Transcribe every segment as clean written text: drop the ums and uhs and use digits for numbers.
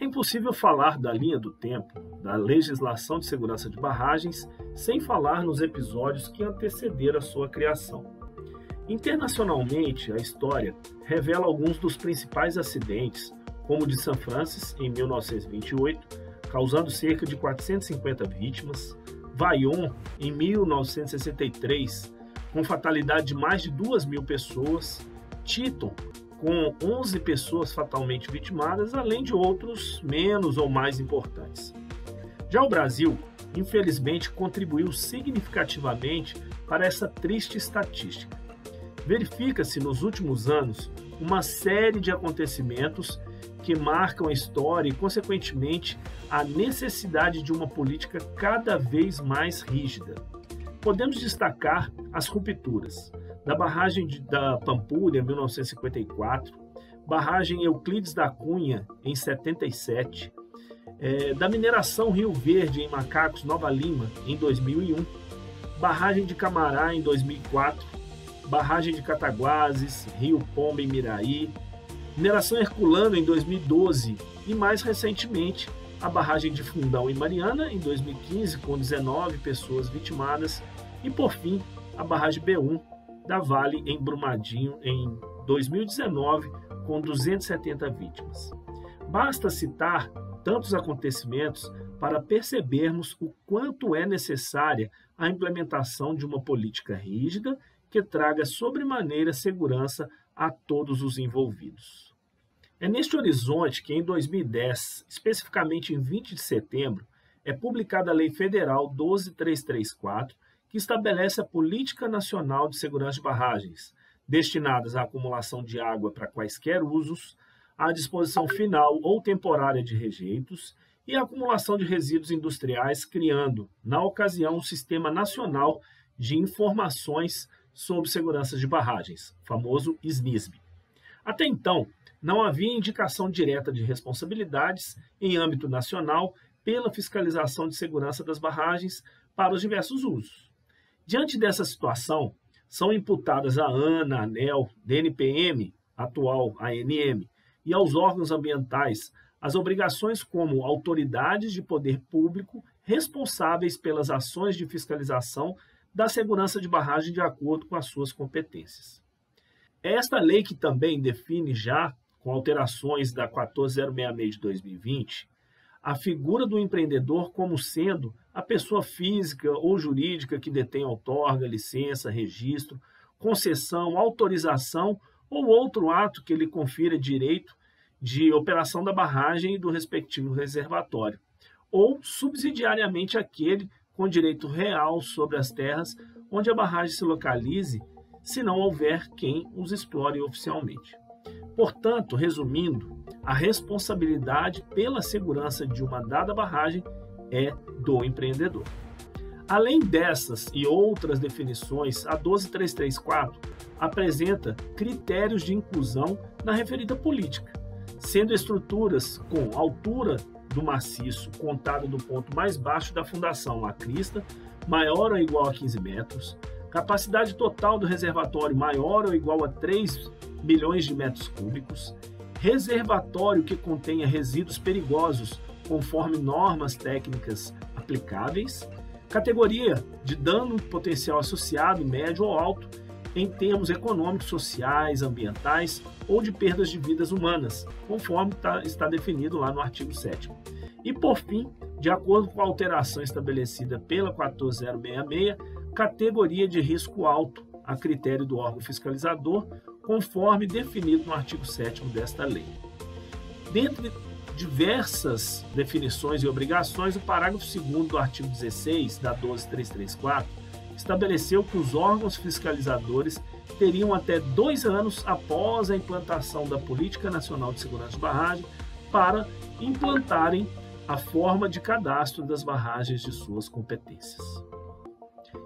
É impossível falar da linha do tempo, da legislação de segurança de barragens, sem falar nos episódios que antecederam a sua criação. Internacionalmente, a história revela alguns dos principais acidentes, como o de San Francisco, em 1928, causando cerca de 450 vítimas, Vaion, em 1963, com fatalidade de mais de 2.000 pessoas, Triton, com 11 pessoas fatalmente vitimadas, além de outros menos ou mais importantes. Já o Brasil, infelizmente, contribuiu significativamente para essa triste estatística. Verifica-se nos últimos anos uma série de acontecimentos que marcam a história e, consequentemente, a necessidade de uma política cada vez mais rígida. Podemos destacar as rupturas da barragem da Pampulha, em 1954, barragem Euclides da Cunha, em 77, da mineração Rio Verde, em Macacos, Nova Lima, em 2001, barragem de Camará, em 2004, barragem de Cataguases, Rio Pomba, em Miraí, mineração Herculano, em 2012 e, mais recentemente, a barragem de Fundão, em Mariana, em 2015, com 19 pessoas vitimadas, e, por fim, a barragem B1 da Vale, em Brumadinho, em 2019, com 270 vítimas. Basta citar tantos acontecimentos para percebermos o quanto é necessária a implementação de uma política rígida que traga sobremaneira segurança a todos os envolvidos. É neste horizonte que, em 2010, especificamente em 20 de setembro, é publicada a Lei Federal 12.334, que estabelece a Política Nacional de Segurança de Barragens, destinadas à acumulação de água para quaisquer usos, à disposição final ou temporária de rejeitos e à acumulação de resíduos industriais, criando, na ocasião, um Sistema Nacional de Informações sobre Segurança de Barragens, famoso SNISB. Até então, não havia indicação direta de responsabilidades em âmbito nacional pela fiscalização de segurança das barragens para os diversos usos. Diante dessa situação, são imputadas à ANA, ANEEL, DNPM, atual ANM, e aos órgãos ambientais as obrigações como autoridades de poder público responsáveis pelas ações de fiscalização da segurança de barragem de acordo com as suas competências. Esta lei, que também define já, com alterações da 14.066 de 2020, a figura do empreendedor como sendo a pessoa física ou jurídica que detém outorga, licença, registro, concessão, autorização ou outro ato que lhe confira direito de operação da barragem e do respectivo reservatório, ou subsidiariamente aquele com direito real sobre as terras onde a barragem se localize, se não houver quem os explore oficialmente. Portanto, resumindo, a responsabilidade pela segurança de uma dada barragem é do empreendedor. Além dessas e outras definições, a 12.334 apresenta critérios de inclusão na referida política, sendo estruturas com altura do maciço contada do ponto mais baixo da fundação à crista, maior ou igual a 15 metros, capacidade total do reservatório maior ou igual a 3 milhões de metros cúbicos, reservatório que contenha resíduos perigosos conforme normas técnicas aplicáveis, categoria de dano potencial associado, médio ou alto, em termos econômicos, sociais, ambientais ou de perdas de vidas humanas, conforme está definido lá no artigo 7º. E, por fim, de acordo com a alteração estabelecida pela 14.066, categoria de risco alto, a critério do órgão fiscalizador, conforme definido no artigo 7º desta lei. Dentre diversas definições e obrigações, o parágrafo 2º do artigo 16 da 12.334 estabeleceu que os órgãos fiscalizadores teriam até 2 anos após a implantação da Política Nacional de Segurança de Barragem para implantarem a forma de cadastro das barragens de suas competências.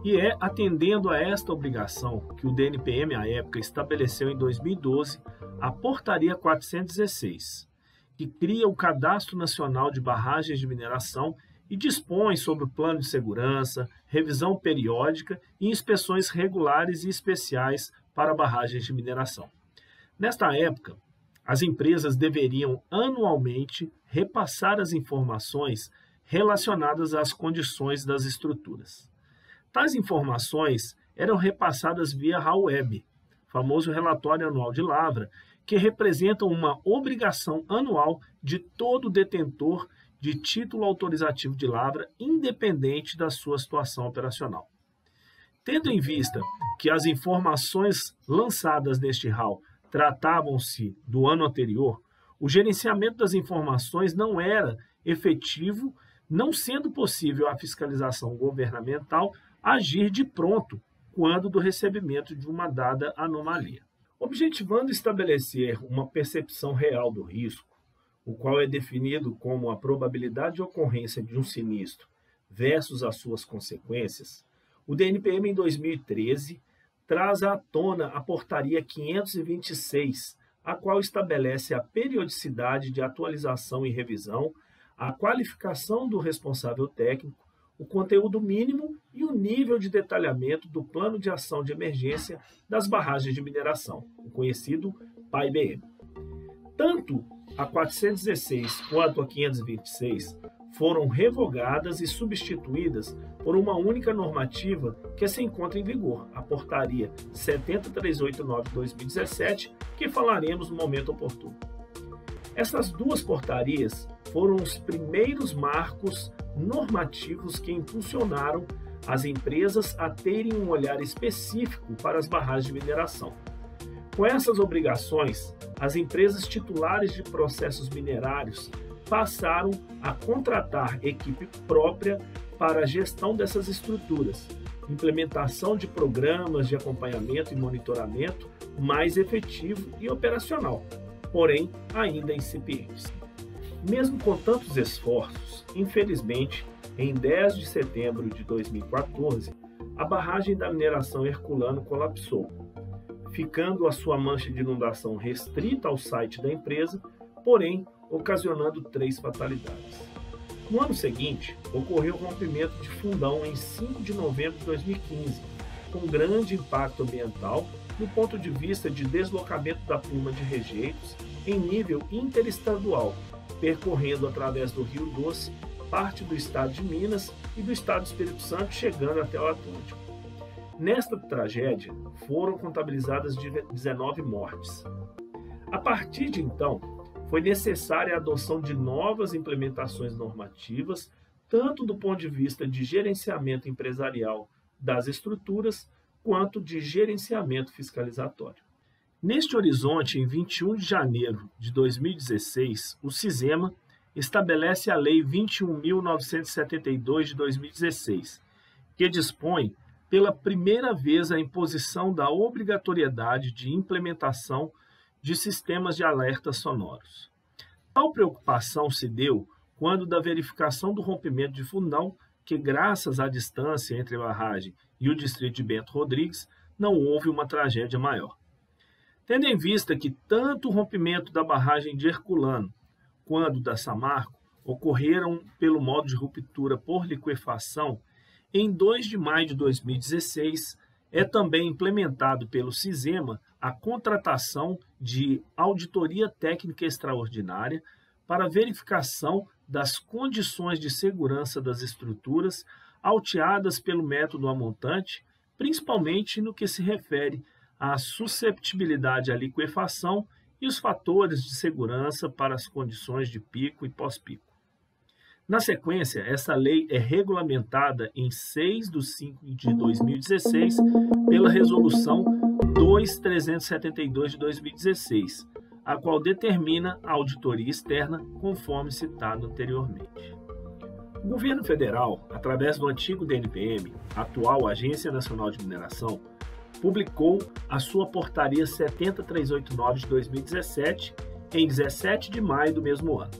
E é atendendo a esta obrigação que o DNPM, à época, estabeleceu em 2012 a Portaria 416, que cria o Cadastro Nacional de Barragens de Mineração e dispõe sobre o plano de segurança, revisão periódica e inspeções regulares e especiais para barragens de mineração. Nesta época, as empresas deveriam anualmente repassar as informações relacionadas às condições das estruturas. Tais informações eram repassadas via RAWEB, famoso relatório anual de lavra, que representam uma obrigação anual de todo detentor de título autorizativo de lavra, independente da sua situação operacional. Tendo em vista que as informações lançadas neste RAW tratavam-se do ano anterior, o gerenciamento das informações não era efetivo, não sendo possível a fiscalização governamental agir de pronto quando do recebimento de uma dada anomalia. Objetivando estabelecer uma percepção real do risco, o qual é definido como a probabilidade de ocorrência de um sinistro versus as suas consequências, o DNPM em 2013 traz à tona a Portaria 526, a qual estabelece a periodicidade de atualização e revisão, a qualificação do responsável técnico, o conteúdo mínimo e o nível de detalhamento do plano de ação de emergência das barragens de mineração, o conhecido PAI-BM. Tanto a 416 quanto a 526 foram revogadas e substituídas por uma única normativa que se encontra em vigor, a Portaria 70389/2017, que falaremos no momento oportuno. Essas duas portarias foram os primeiros marcos normativos que impulsionaram as empresas a terem um olhar específico para as barragens de mineração. Com essas obrigações, as empresas titulares de processos minerários passaram a contratar equipe própria para a gestão dessas estruturas, implementação de programas de acompanhamento e monitoramento mais efetivo e operacional, porém ainda incipientes. Mesmo com tantos esforços, infelizmente, em 10 de setembro de 2014, a barragem da mineração Herculano colapsou, ficando a sua mancha de inundação restrita ao site da empresa, porém ocasionando 3 fatalidades. No ano seguinte, ocorreu o rompimento de fundão em 5 de novembro de 2015, com grande impacto ambiental do ponto de vista de deslocamento da pluma de rejeitos em nível interestadual, percorrendo através do Rio Doce, parte do estado de Minas e do estado do Espírito Santo, chegando até o Atlântico. Nesta tragédia, foram contabilizadas 19 mortes. A partir de então, foi necessária a adoção de novas implementações normativas, tanto do ponto de vista de gerenciamento empresarial das estruturas, quanto de gerenciamento fiscalizatório. Neste horizonte, em 21 de janeiro de 2016, o CISEMA estabelece a Lei 21.972 de 2016, que dispõe pela primeira vez a imposição da obrigatoriedade de implementação de sistemas de alertas sonoros. Tal preocupação se deu quando da verificação do rompimento de fundão, que graças à distância entre a barragem e o distrito de Bento Rodrigues, não houve uma tragédia maior. Tendo em vista que tanto o rompimento da barragem de Herculano quanto da Samarco ocorreram pelo modo de ruptura por liquefação, em 2 de maio de 2016 é também implementado pelo CISEMA a contratação de auditoria técnica extraordinária para verificação das condições de segurança das estruturas auteadas pelo método amontante, principalmente no que se refere à susceptibilidade à liquefação e os fatores de segurança para as condições de pico e pós-pico. Na sequência, essa lei é regulamentada em 6/5 de 2016 pela Resolução 2372 de 2016, a qual determina a auditoria externa, conforme citado anteriormente. O governo federal, através do antigo DNPM, atual Agência Nacional de Mineração, publicou a sua Portaria 70389 de 2017 em 17 de maio do mesmo ano.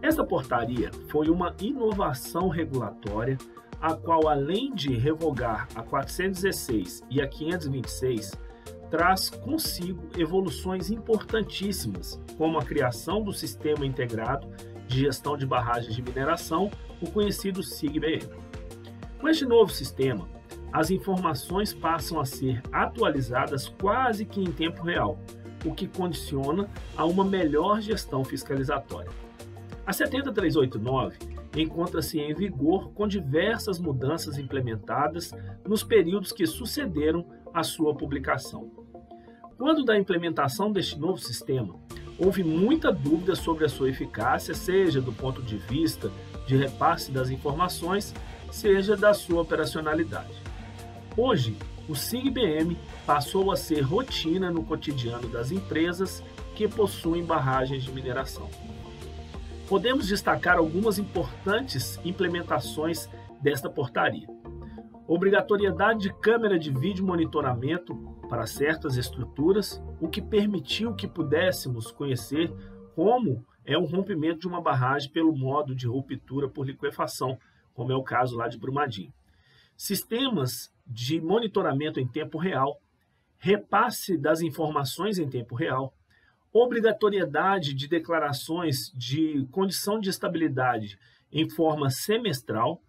Esta portaria foi uma inovação regulatória, a qual, além de revogar a 416 e a 526, traz consigo evoluções importantíssimas, como a criação do Sistema Integrado de Gestão de Barragens de Mineração, o conhecido SIG-BM. Com este novo sistema, as informações passam a ser atualizadas quase que em tempo real, o que condiciona a uma melhor gestão fiscalizatória. A 70389 encontra-se em vigor com diversas mudanças implementadas nos períodos que sucederam a sua publicação. Quando da implementação deste novo sistema, houve muita dúvida sobre a sua eficácia, seja do ponto de vista de repasse das informações, seja da sua operacionalidade. Hoje, o SIG-BM passou a ser rotina no cotidiano das empresas que possuem barragens de mineração. Podemos destacar algumas importantes implementações desta portaria. Obrigatoriedade de câmera de vídeo monitoramento para certas estruturas, o que permitiu que pudéssemos conhecer como é o rompimento de uma barragem pelo modo de ruptura por liquefação, como é o caso lá de Brumadinho. Sistemas de monitoramento em tempo real, repasse das informações em tempo real, obrigatoriedade de declarações de condição de estabilidade em forma semestral,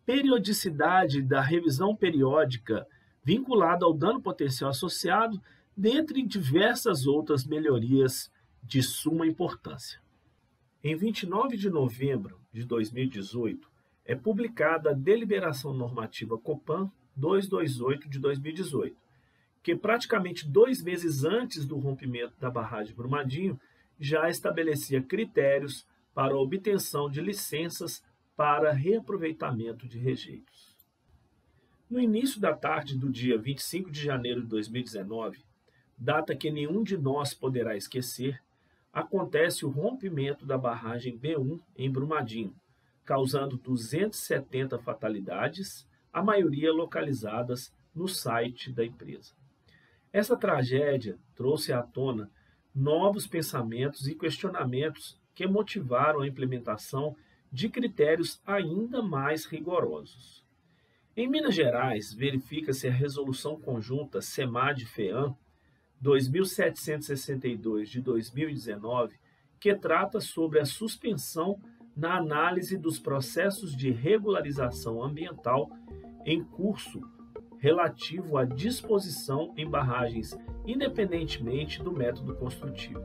periodicidade da revisão periódica vinculada ao dano potencial associado, dentre diversas outras melhorias de suma importância. Em 29 de novembro de 2018, é publicada a Deliberação Normativa COPAN 228 de 2018, que praticamente 2 meses antes do rompimento da barragem Brumadinho, já estabelecia critérios para a obtenção de licenças para reaproveitamento de rejeitos. No início da tarde do dia 25 de janeiro de 2019, data que nenhum de nós poderá esquecer, acontece o rompimento da barragem B1 em Brumadinho, causando 270 fatalidades, a maioria localizadas no site da empresa. Essa tragédia trouxe à tona novos pensamentos e questionamentos que motivaram a implementação de critérios ainda mais rigorosos. Em Minas Gerais, verifica-se a Resolução Conjunta SEMAD-FEAM 2762 de 2019, que trata sobre a suspensão na análise dos processos de regularização ambiental em curso relativo à disposição em barragens, independentemente do método construtivo.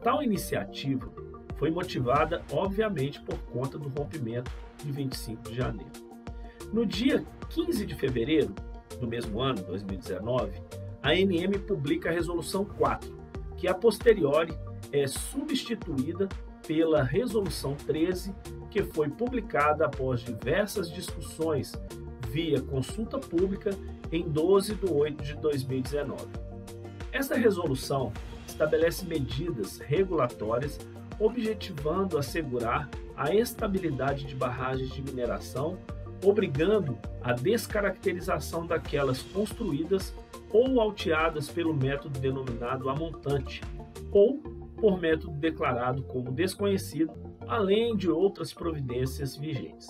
Tal iniciativa foi motivada, obviamente, por conta do rompimento de 25 de janeiro. No dia 15 de fevereiro do mesmo ano, 2019, a ANM publica a Resolução 4, que a posteriori é substituída pela Resolução 13, que foi publicada após diversas discussões via consulta pública em 12 de 8 de 2019. Esta resolução estabelece medidas regulatórias objetivando assegurar a estabilidade de barragens de mineração, obrigando a descaracterização daquelas construídas ou alteadas pelo método denominado amontante, ou por método declarado como desconhecido, além de outras providências vigentes.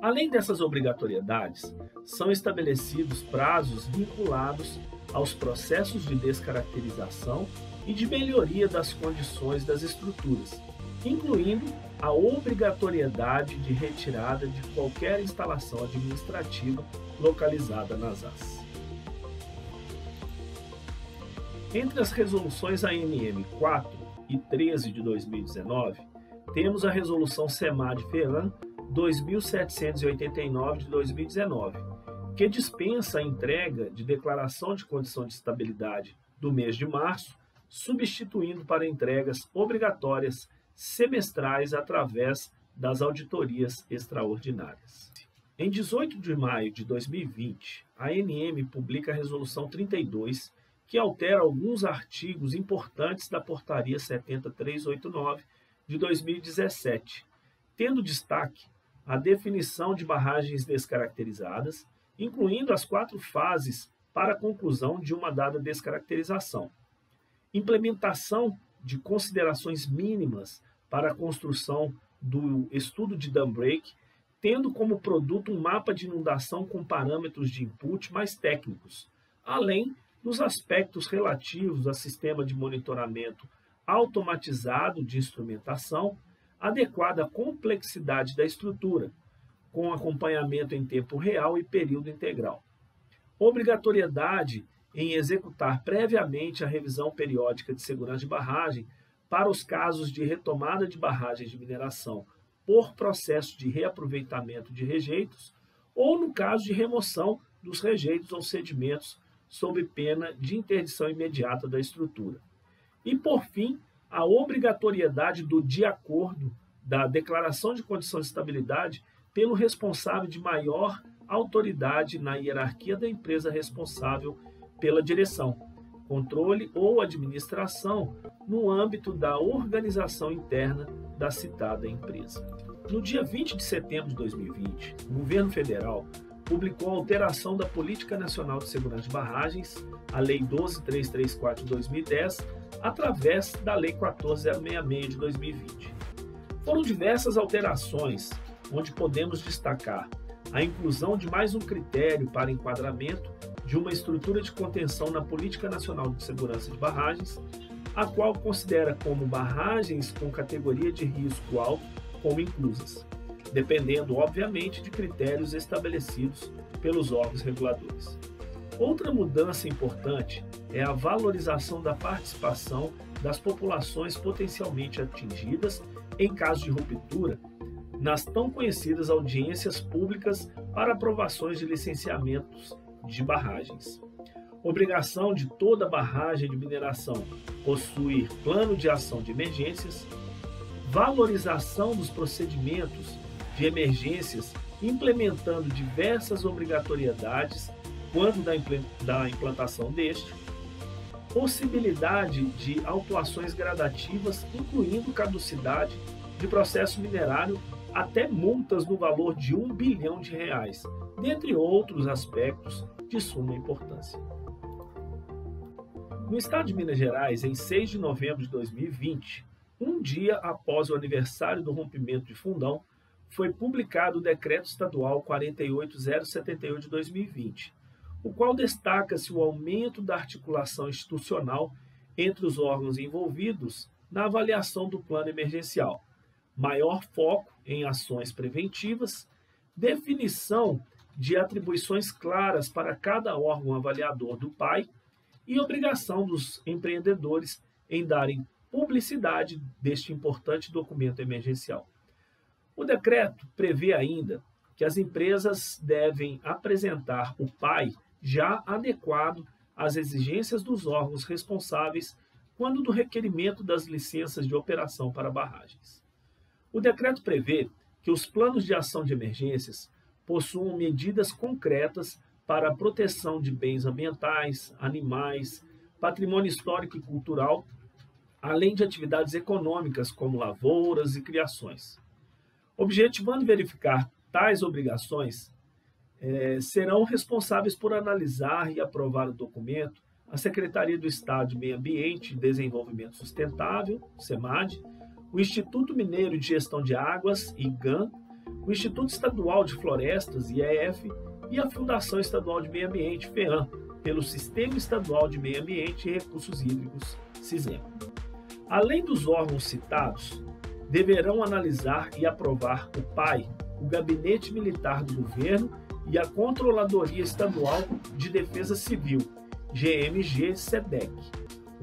Além dessas obrigatoriedades, são estabelecidos prazos vinculados aos processos de descaracterização e de melhoria das condições das estruturas, incluindo a obrigatoriedade de retirada de qualquer instalação administrativa localizada nas AS. Entre as resoluções ANM 4 e 13 de 2019, temos a Resolução SEMAD-FEAM 2789 de 2019, que dispensa a entrega de declaração de condição de estabilidade do mês de março, substituindo para entregas obrigatórias semestrais através das auditorias extraordinárias. Em 18 de maio de 2020, a ANM publica a Resolução 32, que altera alguns artigos importantes da Portaria 70389 de 2017, tendo destaque a definição de barragens descaracterizadas, incluindo as 4 fases para a conclusão de uma dada descaracterização, implementação de considerações mínimas para a construção do estudo de dam break, tendo como produto um mapa de inundação com parâmetros de input mais técnicos, além dos aspectos relativos a sistema de monitoramento automatizado de instrumentação, adequado à complexidade da estrutura, com acompanhamento em tempo real e período integral. Obrigatoriedade em executar previamente a revisão periódica de segurança de barragem para os casos de retomada de barragens de mineração por processo de reaproveitamento de rejeitos ou no caso de remoção dos rejeitos ou sedimentos sob pena de interdição imediata da estrutura. E, por fim, a obrigatoriedade do de acordo da declaração de condição de estabilidade pelo responsável de maior autoridade na hierarquia da empresa responsável pela direção, controle ou administração no âmbito da organização interna da citada empresa. No dia 20 de setembro de 2020, o governo federal publicou a alteração da Política Nacional de Segurança de Barragens, a Lei 12.334 de 2010, através da Lei 14.066 de 2020. Foram diversas alterações, onde podemos destacar a inclusão de mais um critério para enquadramento de uma estrutura de contenção na Política Nacional de Segurança de Barragens, a qual considera como barragens com categoria de risco alto como inclusas, dependendo, obviamente, de critérios estabelecidos pelos órgãos reguladores. Outra mudança importante é a valorização da participação das populações potencialmente atingidas em caso de ruptura nas tão conhecidas audiências públicas para aprovações de licenciamentos de barragens. Obrigação de toda barragem de mineração possuir plano de ação de emergências, valorização dos procedimentos de emergências, implementando diversas obrigatoriedades quando da implantação deste, possibilidade de autuações gradativas, incluindo caducidade de processo minerário até multas no valor de R$1 bilhão, dentre outros aspectos de suma importância. No estado de Minas Gerais, em 6 de novembro de 2020, um dia após o aniversário do rompimento de Fundão, foi publicado o Decreto Estadual 48078 de 2020, o qual destaca-se o aumento da articulação institucional entre os órgãos envolvidos na avaliação do plano emergencial, maior foco em ações preventivas, definição de atribuições claras para cada órgão avaliador do PAI e obrigação dos empreendedores em darem publicidade deste importante documento emergencial. O decreto prevê ainda que as empresas devem apresentar o PAI já adequado às exigências dos órgãos responsáveis quando do requerimento das licenças de operação para barragens. O decreto prevê que os planos de ação de emergências possuam medidas concretas para a proteção de bens ambientais, animais, patrimônio histórico e cultural, além de atividades econômicas como lavouras e criações. Objetivando verificar tais obrigações, serão responsáveis por analisar e aprovar o documento a Secretaria do Estado de Meio Ambiente e Desenvolvimento Sustentável, SEMAD, o Instituto Mineiro de Gestão de Águas, IGAM, o Instituto Estadual de Florestas, IEF, e a Fundação Estadual de Meio Ambiente, FEAM, pelo Sistema Estadual de Meio Ambiente e Recursos Hídricos, SISEM. Além dos órgãos citados, deverão analisar e aprovar o PAI, o Gabinete Militar do Governo e a Controladoria Estadual de Defesa Civil, GMG-SEDEC,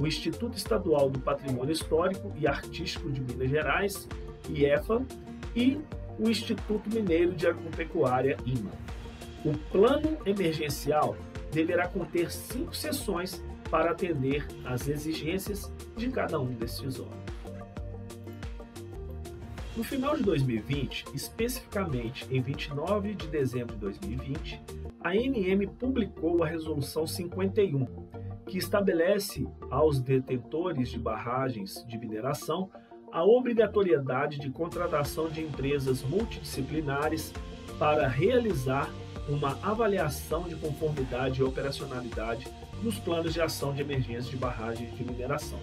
o Instituto Estadual do Patrimônio Histórico e Artístico de Minas Gerais, IEFA, e o Instituto Mineiro de Agropecuária, IMA. O plano emergencial deverá conter 5 sessões para atender às exigências de cada um desses órgãos. No final de 2020, especificamente em 29 de dezembro de 2020, a ANM publicou a Resolução 51, que estabelece aos detentores de barragens de mineração a obrigatoriedade de contratação de empresas multidisciplinares para realizar uma avaliação de conformidade e operacionalidade nos planos de ação de emergência de barragens de mineração.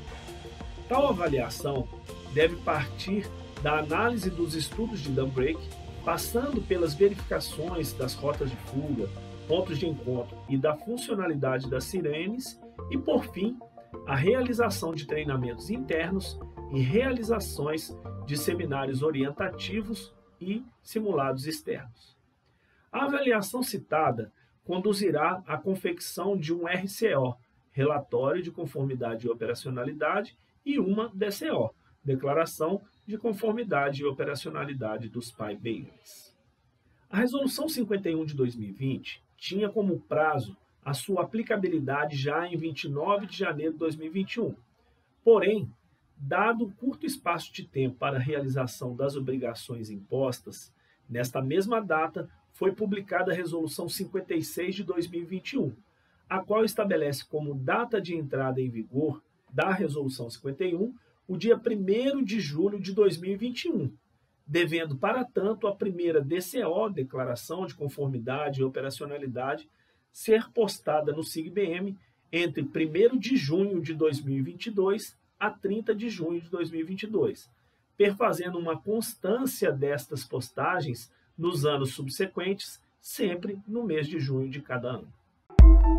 Tal avaliação deve partir da análise dos estudos de dam break, passando pelas verificações das rotas de fuga, pontos de encontro e da funcionalidade das sirenes e, por fim, a realização de treinamentos internos e realizações de seminários orientativos e simulados externos. A avaliação citada conduzirá à confecção de um RCO, relatório de conformidade e operacionalidade, e uma DCO, Declaração de Conformidade e Operacionalidade dos PAI-BRs. A Resolução 51 de 2020 tinha como prazo a sua aplicabilidade já em 29 de janeiro de 2021. Porém, dado o curto espaço de tempo para a realização das obrigações impostas, nesta mesma data foi publicada a Resolução 56 de 2021, a qual estabelece como data de entrada em vigor da Resolução 51 o dia 1º de julho de 2021, devendo, para tanto, a primeira DCO, Declaração de Conformidade e Operacionalidade, ser postada no SIG-BM entre 1º de junho de 2022 a 30 de junho de 2022, perfazendo uma constância destas postagens nos anos subsequentes, sempre no mês de junho de cada ano.